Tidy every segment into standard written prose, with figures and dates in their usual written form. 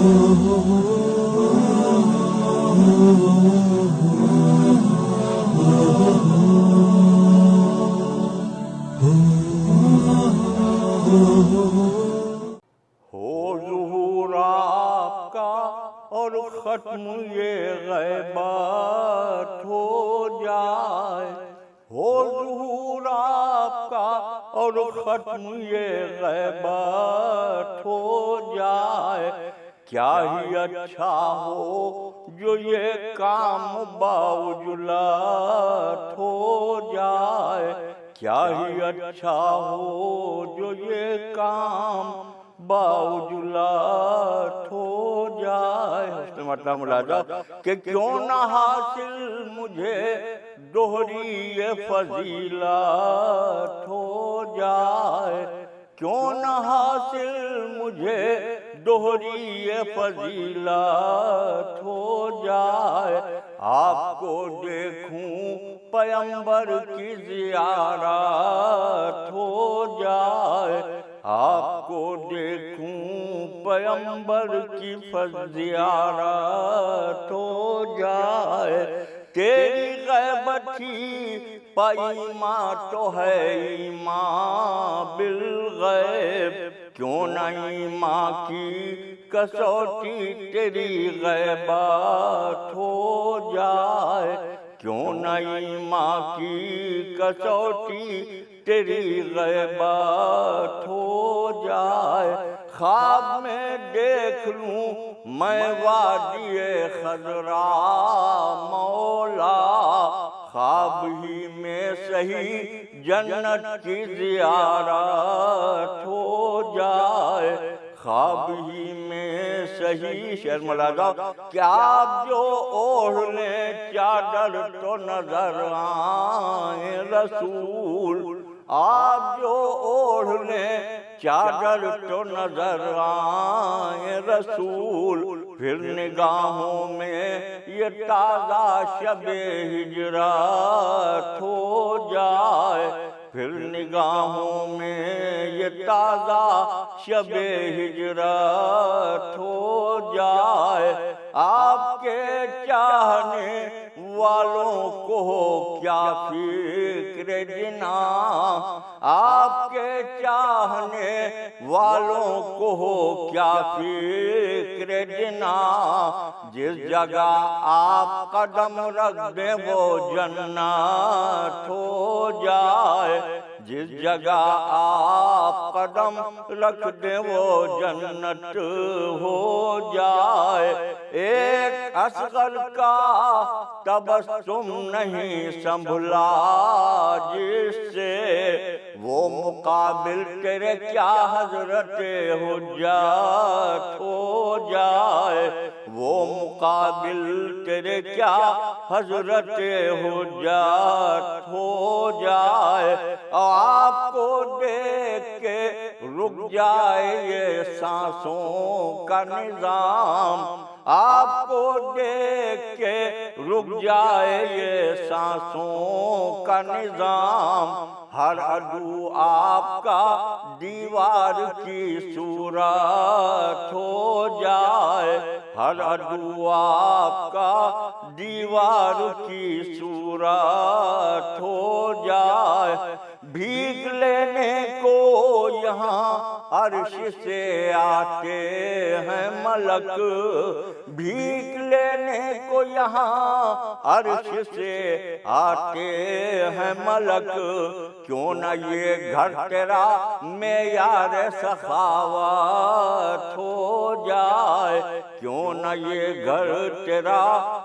ज़ुहूर आपका और ख़त्म ये ग़ैबत हो जाए, हो ज़ुहूर आपका और ख़त्म ये ग़ैबत हो जाए। क्या ही अच्छा हो जो ये काम बाउजुलत हो जाए, क्या ही अच्छा हो जो ये काम बाउजुलत हो जाए। उसने मतलब मुलाजा कि क्यों न हासिल मुझे दोहरी ये फजीलत हो जाए, क्यों न हासिल मुझे दोहरी ये फजीलत हो जाए। आपको देखूं पैगंबर की ज़ियारत हो जाए, आपको देखूं पैगंबर की ज़ियारत हो जाए। तेरी ग़ैबती पैमा तो है ईमान बिल गैब, क्यों नहीं माँ की कसौटी तेरी ग़ैबत हो जाए, क्यों नहीं माँ की कसौटी तेरी ग़ैबत हो जाए। ख्वाब में देख लूं मैं वादिए खज़रा मौला, ख्वाब ही में सही जन्नत की ज़ियारत हो जाए, ख्वाब ही में सही। शेर मुलाजा क्या आप जो ओढ़ लें चादर तो नजर आए रसूल, आप जो ओढ़ लें चादर तो नजर आए रसूल। फिर निगाहों में ये ताज़ा शबे हिजरत हो जाए, फिर निगाहों में ये ताज़ा शबे हिजरत हो जाए। आपके चाहने वालों को क्या फिक्र जिना, आपके चाहने वालों को क्या फिक्र जिना। जिस जगह आप कदम रख दें वो जन्नत हो जाए, जिस जगह आप कदम रख दें वो जन्नत हो जाए। एक असगर का तबस्सुम नहीं संभला जिससे, वो मुकाबिल तेरे क्या हज़रते हुज्जत हो जाए, वो मुकाबिल तेरे क्या हज़रते हुज्जत हो जाए। आपको देख के रुक जाए ये सांसों का निज़ाम, आपको देख के रुक जाए ये सांसों का निज़ाम। हर अदू आपका दीवार की सूरत हो जाए, हर अदू आपका दीवार की सूरत हो जाए। भीख लेने को यहाँ अर्श से आते हैं मलक, भीख लेने को यहाँ अर्श से आते हैं मलक। क्यों न ये घर तेरा मेयार सखावत हो जाए, क्यों न ये घर तेरा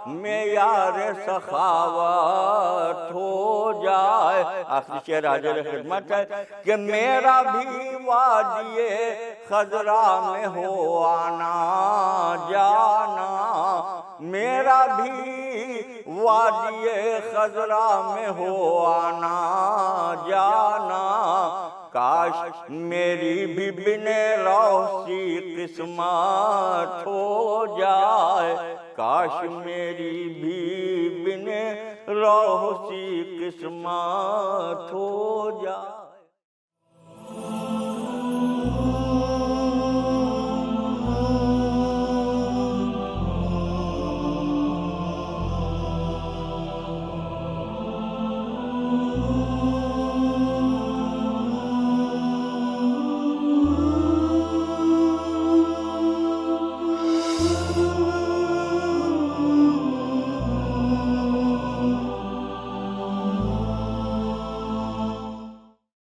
मेयार सखावत हो जाए। आखिरी शेर हाज़िर खिदमत है कि मेरा भी वादिए खज़रा में हो आना जाना, मेरा भी वादिए खज़रा में हो आना जाना। काश मेरी भी बिने रौसी किस्मत हो जाए, काश मेरी भी बिने रौसी किस्मत हो जाए।